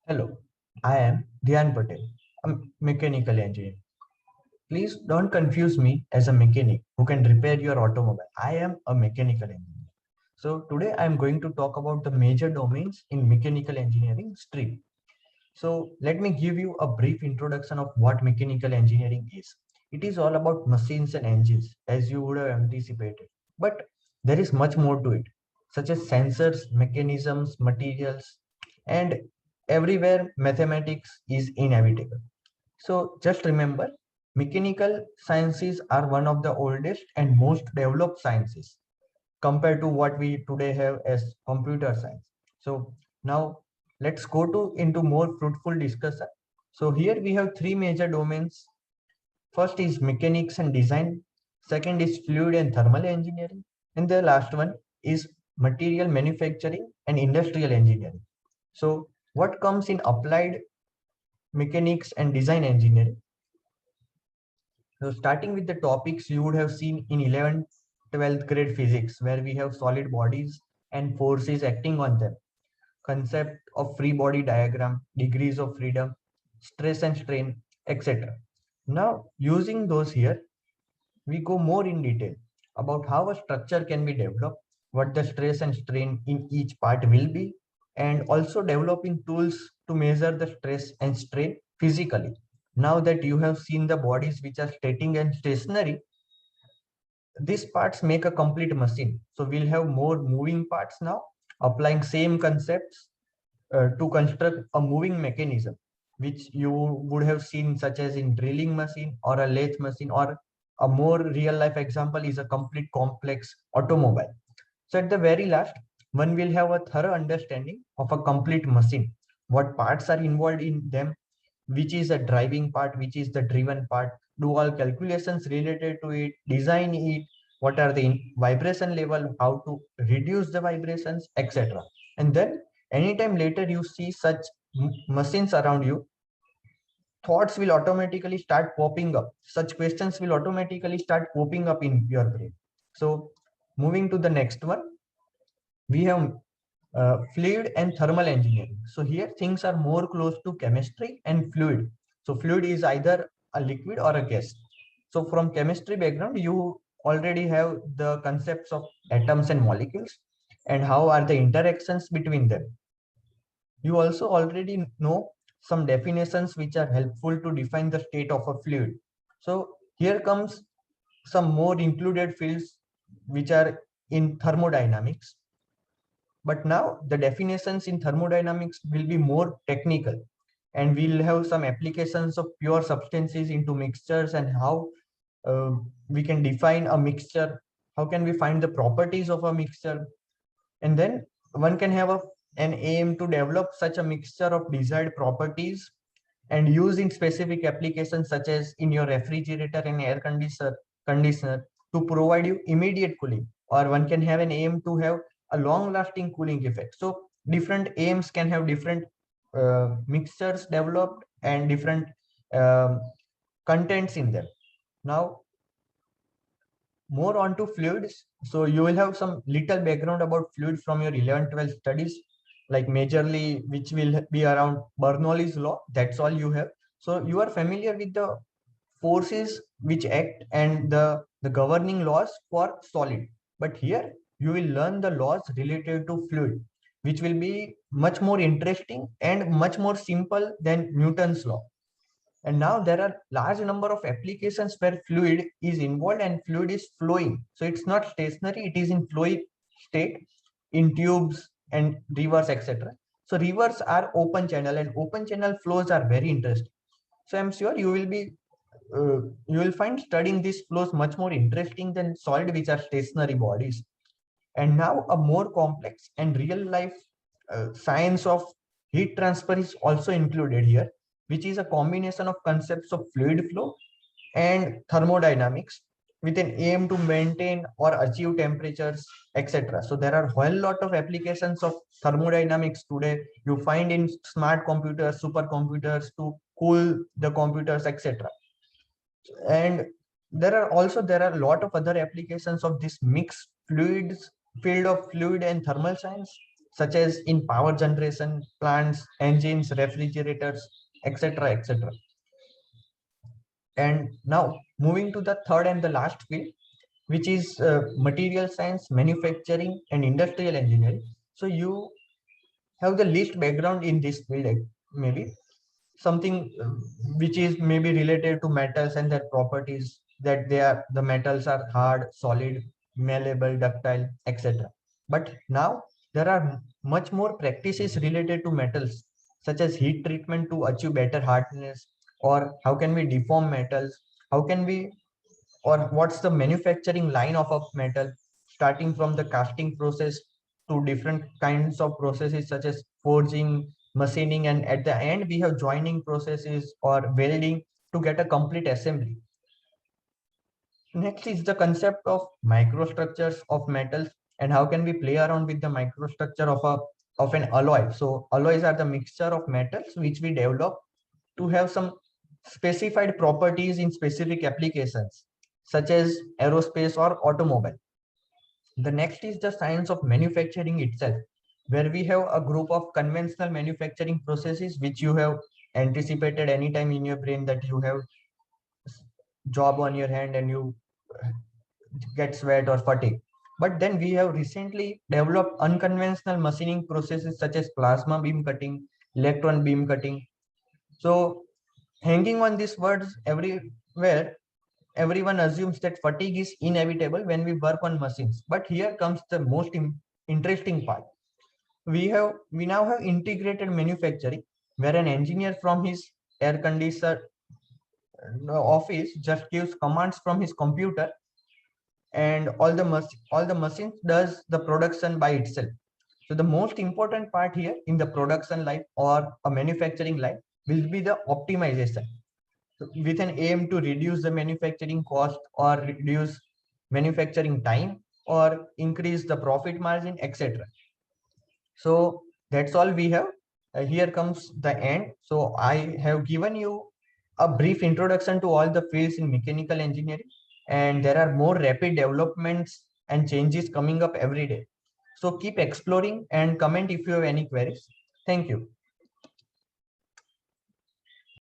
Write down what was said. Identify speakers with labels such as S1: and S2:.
S1: Hello, I am Dhyan Patel, a mechanical engineer. Please don't confuse me as a mechanic who can repair your automobile. I am a mechanical engineer. So today I am going to talk about the major domains in mechanical engineering stream. So let me give you a brief introduction of what mechanical engineering is. It is all about machines and engines, as you would have anticipated. But there is much more to it, such as sensors, mechanisms, materials, and everywhere mathematics is inevitable. So just remember, mechanical sciences are one of the oldest and most developed sciences compared to what we today have as computer science. So now let's go to into more fruitful discussion. So here we have three major domains. First is mechanics and design. Second is fluid and thermal engineering. And the last one is material manufacturing and industrial engineering. So what comes in applied mechanics and design engineering? So starting with the topics you would have seen in 11th, 12th grade physics, where we have solid bodies and forces acting on them, concept of free body diagram, degrees of freedom, stress and strain, etc. Now, using those here, we go more in detail about how a structure can be developed, what the stress and strain in each part will be, and also developing tools to measure the stress and strain physically. Now that you have seen the bodies which are static and stationary, these parts make a complete machine. So we'll have more moving parts now, applying same concepts to construct a moving mechanism, which you would have seen such as in drilling machine or a lathe machine, or a more real life example is a complete complex automobile. So at the very last, one will have a thorough understanding of a complete machine, what parts are involved in them, which is a driving part, which is the driven part, do all calculations related to it, design it, what are the vibration level, how to reduce the vibrations, etc. And then anytime later you see such machines around you, thoughts will automatically start popping up. Such questions will automatically start popping up in your brain. So moving to the next one, we have fluid and thermal engineering. So here things are more close to chemistry and fluid. So fluid is either a liquid or a gas. So from chemistry background, you already have the concepts of atoms and molecules and how are the interactions between them. You also already know some definitions which are helpful to define the state of a fluid. So here comes some more included fields which are in thermodynamics. But now the definitions in thermodynamics will be more technical, and we'll have some applications of pure substances into mixtures and how we can define a mixture, how can we find the properties of a mixture, and then one can have an aim to develop such a mixture of desired properties and use in specific applications such as in your refrigerator and air conditioner to provide you immediate cooling, or one can have an aim to have a long lasting cooling effect. So different aims can have different mixtures developed and different um, contents in them. Now more on to fluids. So you will have some little background about fluid from your 11 12 studies, like majorly which will be around Bernoulli's law. That's all you have. So you are familiar with the forces which act and the governing laws for solid. But here you will learn the laws related to fluid, which will be much more interesting and much more simple than Newton's law. And now there are large number of applications where fluid is involved and fluid is flowing. So it's not stationary, it is in fluid state in tubes and rivers, etc. So rivers are open channel and open channel flows are very interesting. So I'm sure you will find studying these flows much more interesting than solid which are stationary bodies. And now a more complex and real life science of heat transfer is also included here, which is a combination of concepts of fluid flow and thermodynamics with an aim to maintain or achieve temperatures, etc. So there are a whole lot of applications of thermodynamics today. You find in smart computers, supercomputers to cool the computers, etc. And there are a lot of other applications of this mixed fluids field of fluid and thermal science. such as in power generation, plants, engines, refrigerators, etc. etc. And now moving to the third and the last field, which is material science, manufacturing, and industrial engineering. So you have the least background in this field, maybe something which is maybe related to metals and their properties, that the metals are hard, solid, malleable, ductile, etc. But now there are much more practices related to metals, such as heat treatment to achieve better hardness, or how can we deform metals, how can we, or what's the manufacturing line of a metal, starting from the casting process to different kinds of processes such as forging, machining, and at the end we have joining processes or welding to get a complete assembly. Next is the concept of microstructures of metals, and how can we play around with the microstructure of an alloy. So alloys are the mixture of metals which we develop to have some specified properties in specific applications, such as aerospace or automobile. The next is the science of manufacturing itself, where we have a group of conventional manufacturing processes which you have anticipated anytime in your brain, that you have job on your hand and you get sweat or fatigue. But then we have recently developed unconventional machining processes such as plasma beam cutting, electron beam cutting. So hanging on these words everywhere, everyone assumes that fatigue is inevitable when we work on machines. But here comes the most interesting part. We now have integrated manufacturing, where an engineer from his air conditioner office just gives commands from his computer, and all the machines does the production by itself. So the most important part here in the production line or a manufacturing line will be the optimization, with an aim to reduce the manufacturing cost or reduce manufacturing time or increase the profit margin, etc. So that's all we have. Here comes the end. So I have given you a brief introduction to all the fields in mechanical engineering, and there are more rapid developments and changes coming up every day. So keep exploring and comment if you have any queries. Thank you.